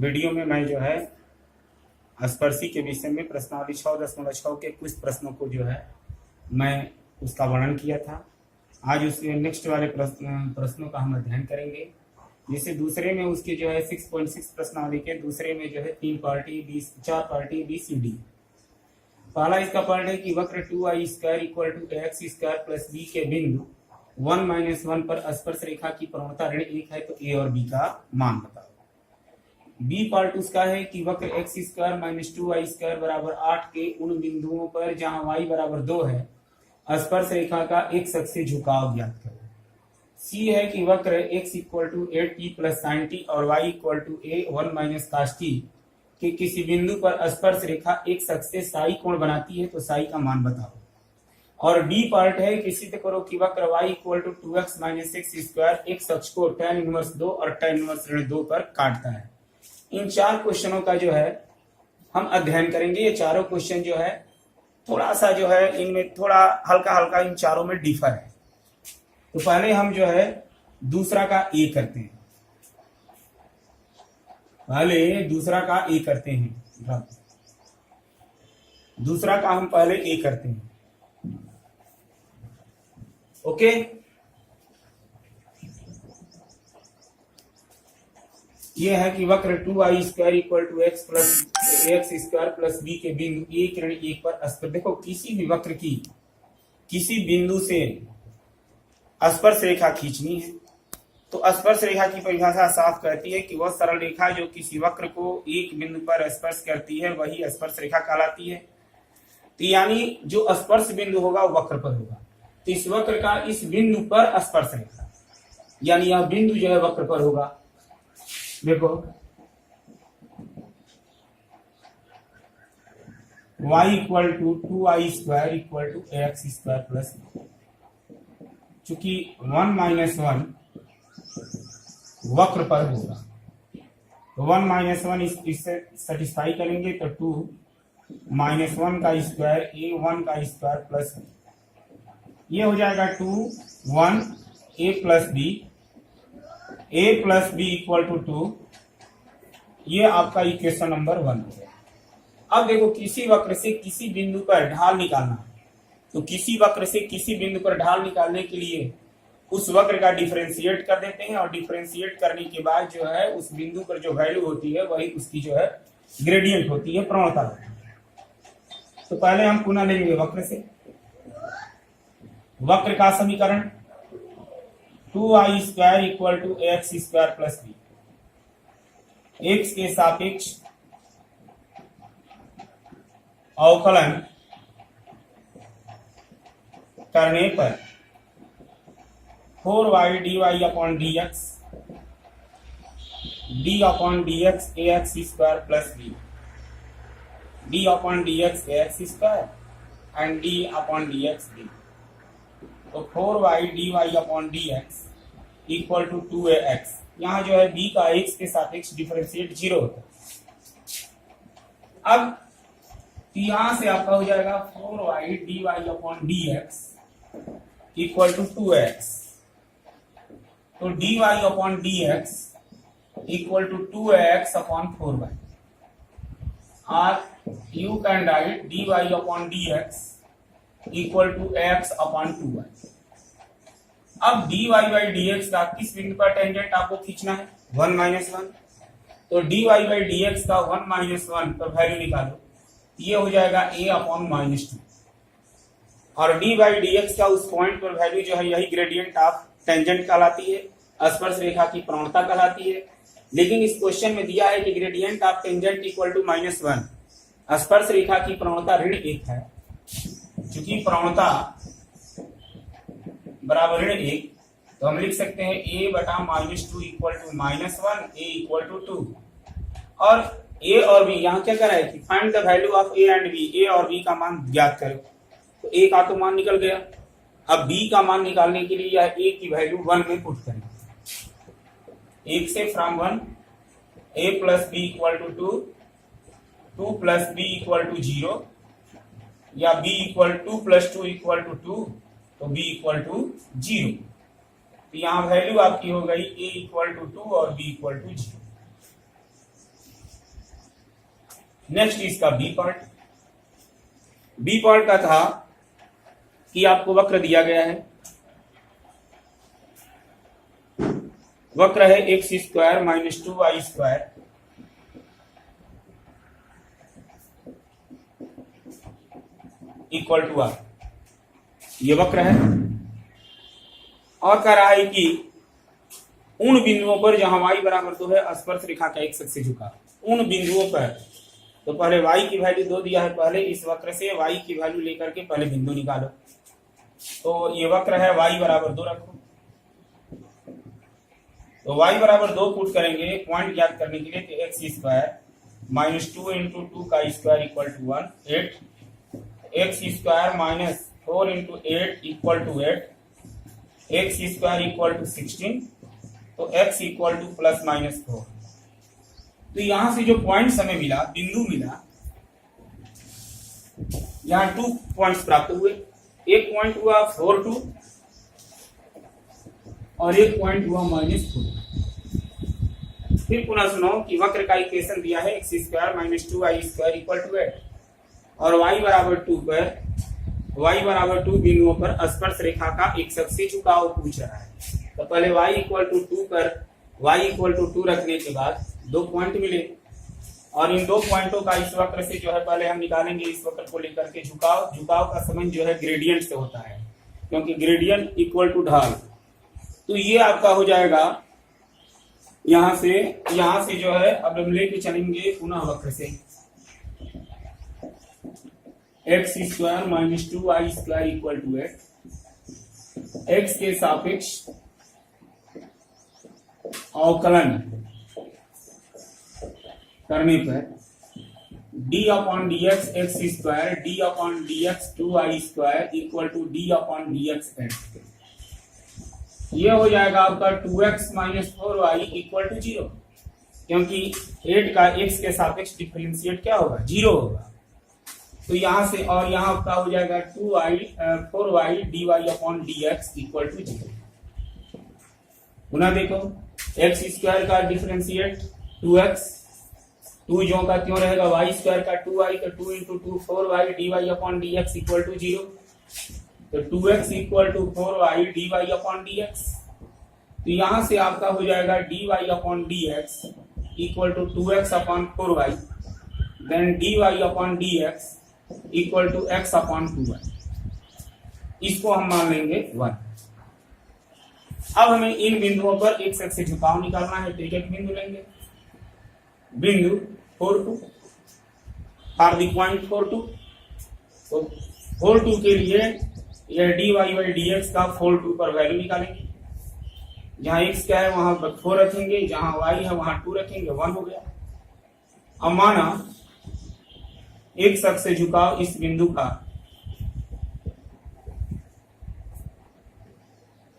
Video में मैं जो है स्पर्शी के विषय में प्रश्नावली 6.6 के कुछ प्रश्नों को जो है मैं उसका वर्णन किया था। आज उसके नेक्स्ट वाले प्रश्नों का हम अध्ययन करेंगे। जिसे दूसरे में उसके जो है 6.6 प्रश्नावली के दूसरे में जो है 4 पार्टी बी सी डी। पहला इसका पार्ट है कि वक्र 2i² = ax² प्लस b के बिंदु 1 - 1 पर स्पर्श रेखा की प्रवणता ऋण 1 है, तो a और b का मान बताओ। बी पार्ट उसका है कि वक्र x² - 2i² बराबर 8 के उन बिंदुओं पर जहां y बराबर 2 है स्पर्श रेखा का एक अक्ष से झुकाव ज्ञात करो। सी है कि वक्र x = 8t + sin t और y = a1 - cos t के किसी बिंदु पर स्पर्श रेखा एक अक्ष से साई कोण बनाती है, तो साई का मान बताओ। और डी पार्ट है कि सिद्ध करो कि वक्र y = 2x - x² x अक्ष को tan 1/2 और tan 1/2 पर काटता है। इन चार क्वेश्चनों का जो है हम अध्ययन करेंगे। ये चारों क्वेश्चन जो है थोड़ा सा जो है इनमें थोड़ा हल्का इन चारों में डिफर है। तो पहले हम जो है दूसरा का ए करते हैं। दूसरा का हम पहले ए करते हैं। ओके, ये है कि वक्र 2i² = x + x² plus b के बिंदु 1 पर स्पर्श। देखो, किसी भी वक्र की किसी बिंदु से स्पर्श रेखा खींचनी है तो स्पर्श रेखा की परिभाषा साफ कहती है कि वह सरल रेखा जो किसी वक्र को एक बिंदु पर स्पर्श करती है वही स्पर्श रेखा कहलाती है। तो यानी जो स्पर्श बिंदु होगा वो वक्र पर होगा। तो इस वक्र का इस बिंदु पर स्पर्श रेखा यानी यह बिंदु जो है वक्र पर होगा। देखो, y = 2i² = ax² प्लस चूंकि 1 - 1 वक्र पर होगा तो 1 - 1 इससे सेटिस्फाई करेंगे तो 2 - 1 का स्क्वायर a1 का स्क्वायर प्लस ये हो जाएगा 2 1 a + b = 2। ये आपका इक्वेशन नंबर 1 हो गया। अब देखो, किसी वक्र से किसी बिंदु पर ढाल निकालना है तो किसी वक्र से किसी बिंदु पर ढाल निकालने के लिए उस वक्र का डिफरेंशिएट कर देते हैं और डिफरेंशिएट करने के बाद जो है उस बिंदु पर जो वैल्यू होती है वही उसकी जो है ग्रेडियंट होती है, प्रवणता होती है। तो पहले हम पुनः लेंगे वक्र से। वक्र का समीकरण 2i² = ax² plus b। x के सापेक्ष अवकलन करने पर 4y dy/dx d/dx ax² plus b d/dx ax² and d/dx b। तो 4y dy/dx = 2ax। यहाँ जो है b का x के सापेक्ष डिफरेंशिएट 0 होता है। अब यहां से आपका हो जाएगा 4y dy/dx = 2x। तो dy/dx = 2x/4y और you can write dy/dx = x/2y। अब dy/dx का किस बिंदु पर टेंजेंट आपको खींचना है? 1 - 1। तो dy/dx का 1 - 1 पर वैल्यू निकालो, ये हो जाएगा a/-2 और d/dx का उस पॉइंट पर वैल्यू जो है यही ग्रेडियंट ऑफ टेंजेंट कहलाती है, स्पर्श रेखा की प्रवणता कहलाती है। लेकिन इस क्वेश्चन में दिया है कि ग्रेडियंट ऑफ टेंजेंट = -1, स्पर्श रेखा की प्रवणता ऋण 1 है। चूंकि प्रवणता बराबर ऋण 1 तो हम लिख सकते हैं a/-2 = -1 a = 2। और a और b यहाँ क्या कर रहा है कि find the value of a and b, a और b का मान ज्ञात करो। तो a का तो मान निकल गया। अब b का मान निकालने के लिए यह a की वैल्यू 1 में पुट करेंगे। 1 से फ्रॉम 1 a + b = 2 2 + b = 0 या b = 2 + 2 = 2 तो b = 0। तो यहाँ वैल्यू आपकी हो गई a = 2 और b = 0। नेक्स्ट इसका बी पार्ट। बी पार्ट का था कि आपको वक्र दिया गया है, वक्र है x square minus 2y square equal to r, ये वक्र है। और कह रहा है कि उन बिंदुओं पर जहां y बराबर 2 है स्पर्श रेखा का x से झुका, उन बिंदुओं पर। तो पहले y की वैल्यू 2 दिया है, पहले इस वक्र से y की वैल्यू लेकर के पहले बिंदु निकालो। तो ये वक्र है, y बराबर 2 रखो। तो y बराबर 2 पुट करेंगे पॉइंट ज्ञात करने के लिए, तो एक्स स्क्वायर माइनस 2 इंटू 2 का square equal to 1, 8, x square minus 4 into 8 equal to 8, x square equal to 16, तो x equal to plus minus 4। तो यहां से जो पॉइंट्स हमें मिला, बिंदु मिला, यहां 2 पॉइंट्स प्राप्त हुए। एक पॉइंट हुआ 4 2 और एक पॉइंट हुआ -4। फिर पुनः सुनो कि वक्र का इक्वेशन दिया है x square minus 2y square equal to 8 और y बराबर 2 पर, y बराबर 2 बिंदुओं पर स्पर्श रेखा का एक से झुकाव पूछ रहा है। तो पहले y इक्वल टू 2 पर y इक्वल टू 2 रखने के बाद 2 पॉइंट मिले और इन 2 पॉइंटों का इस वक्र से जो है पहले हम निकालेंगे इस वक्र को लेकर के झुकाव। झुकाव का संबंध जो है ग्रेडियंट से होता है, क्योंकि ग्रेडियंट इक्वल टू ढाल। तो ये आपका हो जाएगा यहां से जो है, अब हम लेके चलेंगे पुनः वक्र से, x square minus 2y square equal to 8, एक्स के सापेक्ष अवकलन करने पर d upon d x x square d upon d x 2y square equal to d upon d x x. ये हो जाएगा आपका 2x minus 4y equal to 0, क्योंकि 8 का x के सापेक्ष डिफरेंशिएट क्या होगा, 0 होगा। तो यहां से और यहां आपका हो जाएगा 4y dy upon dx equal to 0। पुनः देखो, एक्स स्क्वायर का डिफरेंशिएट 2x, 2 जो का क्यों रहेगा, y स्क्वायर का 2y, तो 2 into 2 4y dy upon dx equal to 0। तो 2x equal to 4y dy upon dx। तो यहां से आपका हो जाएगा dy upon dx equal to 2x upon 4y, then dy upon dx equal to x upon 2y। इसको हम मान लेंगे 1। अब हमें इन बिंदुओं पर एक से झुकाव निकालना है, तो एक बिंदु लेंगे, बिंदु 4 2 फॉर द पॉइंट 4 2। तो 4 2 के लिए यह dy बाई dx का 4 2 पर वैल्यू निकालेंगे। जहां x क्या है वहां 4 रखेंगे, जहां y है वहां 2 रखेंगे, 1 हो गया। अब माना एक अक्ष से झुकाव इस बिंदु का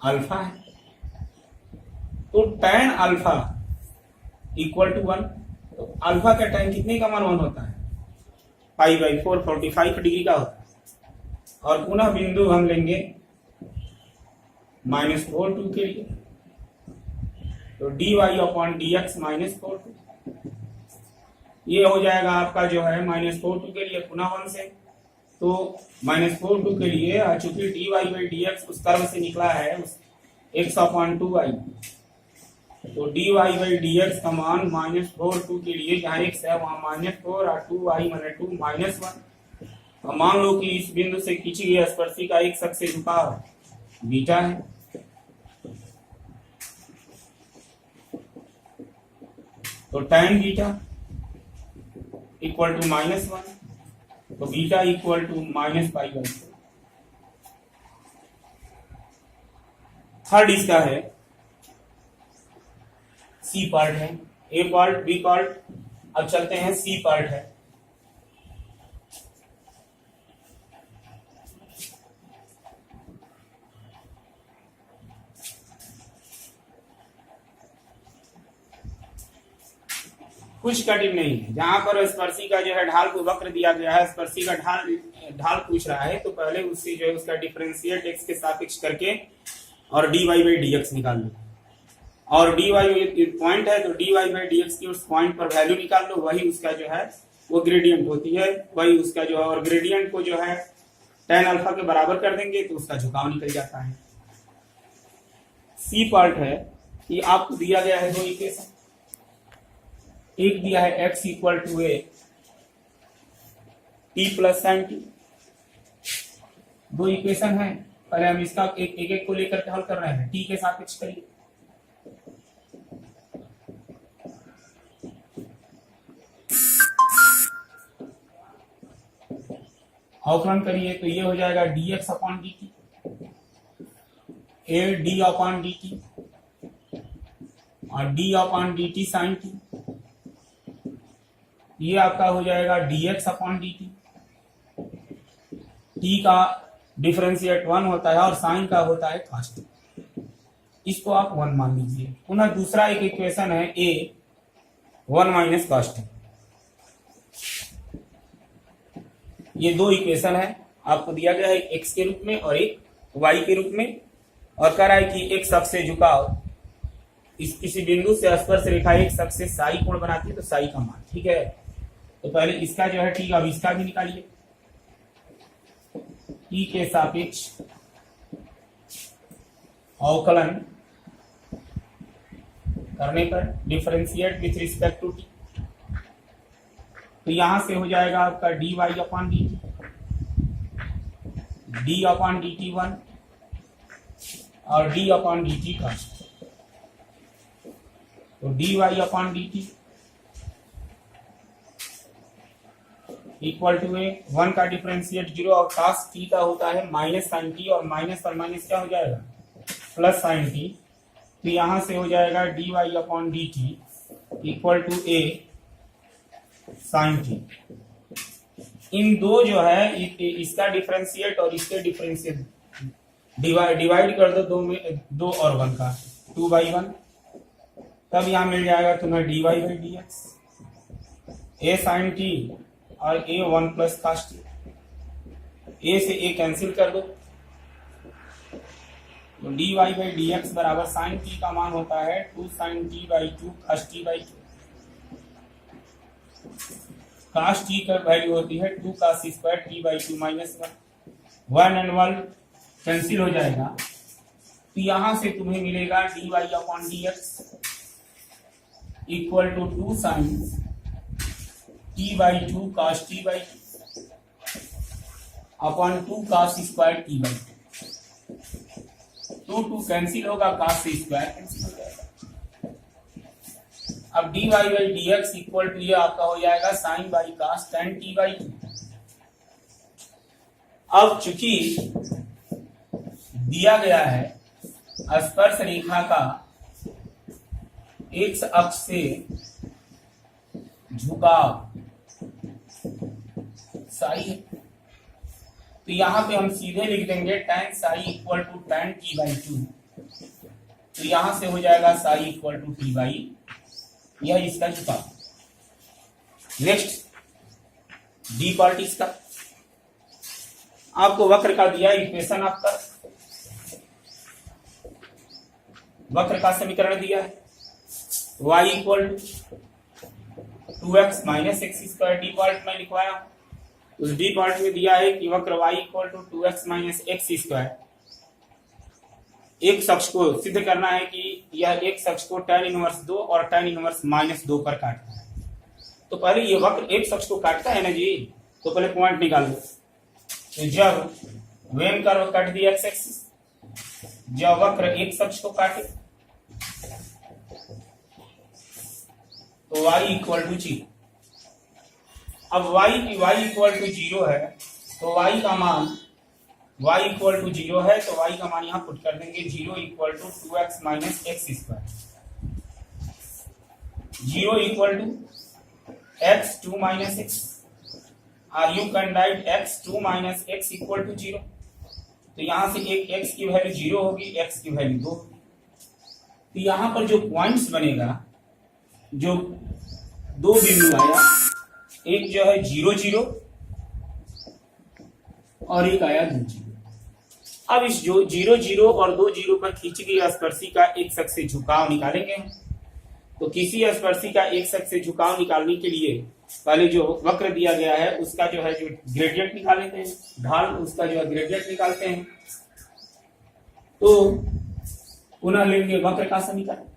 अल्फा है, तो tan अल्फा इक्वल टू 1। तो अल्फा का tan कितने का मान 1 होता है, पाई बाई 4 45 डिग्री का होता है। और पुनः बिंदु हम लेंगे -4 2 के लिए, तो dy अपॉन dx -4 2। ये हो जाएगा आपका जो है -4 2 के लिए पुनः 1 से, तो -4 2 के लिए चूंकि dy बाई dx उस कर्व से निकला है x अपॉन 2y, तो dy बाई dx का मान -4 2 के लिए जहां x है वहां -4 और 2y माने 2 -1। मान लो कि इस बिंदु से खींची गई स्पर्शिका एक अक्ष से झुकाव बीटा है, तो tan बीटा इक्वल टू -1, तो बीटा इक्वल टू -π/4। थर्ड इसका है सी पार्ट है, ए पार्ट बी पार्ट। अब चलते हैं सी पार्ट है। कुछ कठिन नहीं है, जहां पर स्पर्शिका जो है ढाल को वक्र दिया गया है, स्पर्शिका ढाल पूछ रहा है, तो पहले उससे जो है उसका डिफरेंशिएट x के सापेक्ष करके और dy बाई dx निकाल लो। और dy पॉइंट है तो dy बाई dx की उस पॉइंट पर वैल्यू निकाल लो, वही उसका जो है वो ग्रेडियंट होती है, वही उसका जो है, और ग्रेडियंट को जो है tan अल्फा के बराबर कर देंगे तो उसका झुकाव निकल जाता है। सी पार्ट है कि आपको दिया गया है दो इक्वेशन, एक दिया है x equal to a t plus sine t, दो इक्वेशन है, पहले हम इसका एक एक को लेकर के हल कर रहे हैं, टी के सापेक्ष करिए। अवकलन करिए तो ये हो जाएगा dx upon dt, a d upon dt और d upon dt sine t, ये आपका हो जाएगा dx अपॉन dt। t का डिफरेंशिएट 1 होता है और साइन का होता है cos t, इसको आप 1 मान लीजिए। पुनः दूसरा एक इक्वेशन है a 1 माइनस cos t, ये दो इक्वेशन है, आपको दिया गया है एक x के रूप में और एक y के रूप में, और कह रहा है कि एक अक्ष से झुकाव इस किसी बिंदु से स्पर्श रेखा एक अक्ष से साई कोण बनाती है तो साई का मान, ठीक है। तो पहले इसका जो है टी का, अब इसका भी निकालिए। टी के सापेक्ष अवकलन करने पर differentiate with respect to T, तो यहां से हो जाएगा आपका D Y upon D T, D upon D T 1 और D upon D T cos, तो D Y upon D T equal to A 1 का डिफरेंशिएट 0 और cos टी का होता है माइनस साइन टी, और माइनस और माइनस क्या हो जाएगा प्लस साइन टी, तो यहां से हो जाएगा D Y upon D T equal to A sine T. इन दो जो है इसका डिफरेंशिएट और इसके डिफरेंशिएट डिवाइड कर दो, दो में 2 और 1 का 2/1, तब यहां मिल जाएगा तुम्हें d y by d x, a sine t और ए 1 प्लस cos टी, ए से ए कैंसिल कर दो, तो D y by d x बराबर साइन टी का मान होता है 2 sine t by 2 cos t by 2, cos t का वैल्यू होती है 2 cos square t by 2 minus 1 and 1 cancel हो जाएगा, तो यहां से तुम्हें मिलेगा D Y upon d x equal to 2 sine t by 2 cos t by 2 upon 2 cos square t by 2 cancel होगा, cos स्क्वायर कैंसिल हो जाएगा। अब d y by d x equal to ये आपका हो जाएगा sine by cos tan t by 2। अब चूंकि दिया गया है स्पर्श रेखा का एक्स अक्ष से झुकाव साई है, तो यहां पे हम सीधे लिख देंगे tan psi equal to tan t by 2, तो यहां से हो जाएगा psi equal to t by, यह इसका झुकाव। नेक्स्ट डी पार्ट इसका, आपको वक्र का दिया इक्वेशन, आपका वक्र का समीकरण दिया है y equal to 2x minus x square, d part में लिखवाया, उस डी पार्ट में दिया है कि वक्र y equal to 2x minus x square, एक अक्ष को सिद्ध करना है कि यह एक अक्ष को tan इनवर्स 2 और tan इनवर्स माइनस 2 पर काटता है। तो पहले ये वक्र एक अक्ष को काटता है ना जी, तो पहले पॉइंट निकाल लो। तो जब वेन कर्व काट दी एक्स एक्सिस, जब वक्र एक अक्ष को काटे तो y इक्वल टू 0। अब y इक्वल टू 0 है, तो y का मान y इक्वल टू 0 है, तो y का मान यहां पुट कर देंगे 0 equal to 2x minus x square, 0 equal to x 2 minus X, और you can write x 2 minus X equal to 0, तो यहां से एक x की वैल्यू 0 होगी, x की वैल्यू 2 होगी, तो यहां पर जो पॉइंट्स बनेगा, जो दो बिंदु आया, एक जो है 0 0 और एक आया 2 0। अब इस जो 0 0 और 2 0 पर खींची गई स्पर्शी का एक अक्ष से झुकाव निकालेंगे। तो किसी स्पर्शी का एक अक्ष से झुकाव निकालने के लिए पहले जो वक्र दिया गया है उसका जो है जो ग्रेडियंट निकाल लेते हैं, ढाल उसका जो है ग्रेडियंट निकालते हैं। तो पुनः लेंगे वक्र का समीकरण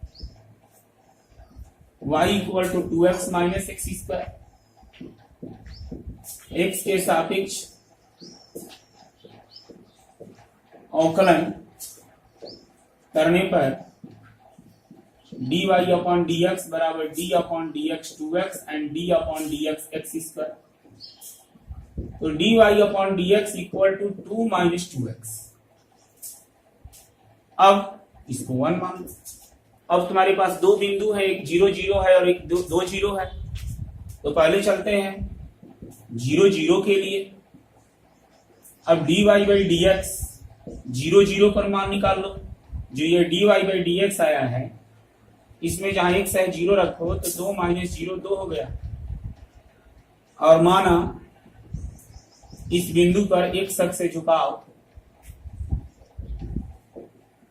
y equal to 2x minus x square, x के सापेक्ष अवकलन करने पर dy अपॉन dx बराबर d upon dx 2x and d upon dx x स्क्वायर। तो dy upon dx equal to 2 minus 2x। अब इसको 1 मान लो। अब तुम्हारे पास दो बिंदु है, एक 0 0 है और एक 2 0 है। तो पहले चलते हैं 0 0 के लिए। अब dy बाई dx 0 0 पर मान निकाल लो। जो ये dy बाई dx आया है इसमें जहां x है 0 रखो तो 2 माइनस 0 2 हो गया। और माना इस बिंदु पर एक अक्ष से झुकाव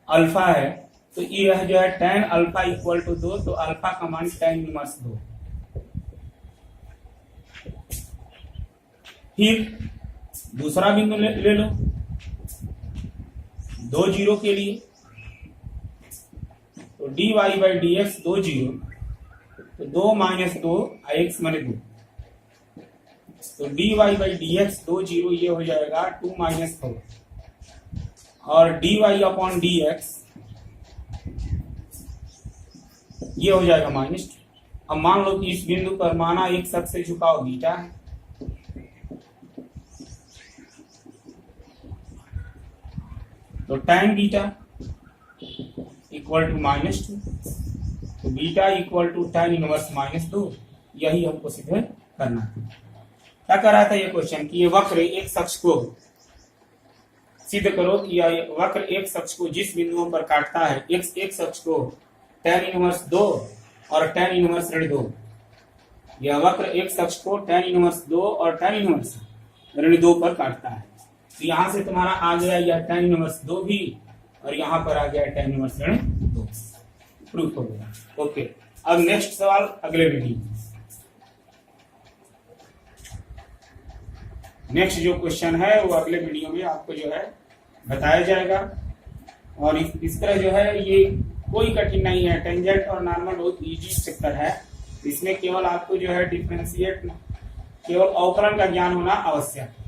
अल्फा है, तो यह जो है tan अल्फा इक्वल टू 2, तो अल्फा का मान tan इनवर्स 2। फिर दूसरा बिंदु ले लो 2 0 के लिए। तो dy बाई dx 2 0, तो 2 माइनस 2 x माने 2। तो dy बाई dx 2 0 ये हो जाएगा 2 माइनस 4 और dy अपॉन dx ये हो जाएगा माइनस 2। अब मान लो कि इस बिंदु पर माना एक अक्ष से झुकाव बीटा है, तो tan beta equal to minus 2, तो beta equal to tan inverse minus 2। यही हमको सिद्ध करना है। क्या कर रहा था ये क्वेश्चन कि ये वक्र एक अक्ष को सिद्ध करो कि यह वक्र एक अक्ष को जिस बिंदुओं पर काटता है एक अक्ष को tan इनवर्स 2 और tan इनवर्स ऋण 2। यह वक्र एक अक्ष को tan इनवर्स 2 और tan इनवर्स ऋण 2 पर काटता है। तो यहां से तुम्हारा आ गया यह tan इनवर्स 2 भी और यहां पर आ गया tan इनवर्स ऋण 2। प्रूफ हो गया। ओके, अब नेक्स्ट सवाल अगले वीडियो में। नेक्स्ट जो क्वेश्चन है वो अगले वीडियो में आपको जो है बताया जाएगा। और इस तरह जो है ये कोई कठिन नहीं है, टेंजेंट और नॉर्मल बहुत इजी चैप्टर है। इसमें केवल आपको जो है डिफरेंशिएट केवल अवकलन का ज्ञान होना आवश्यक है।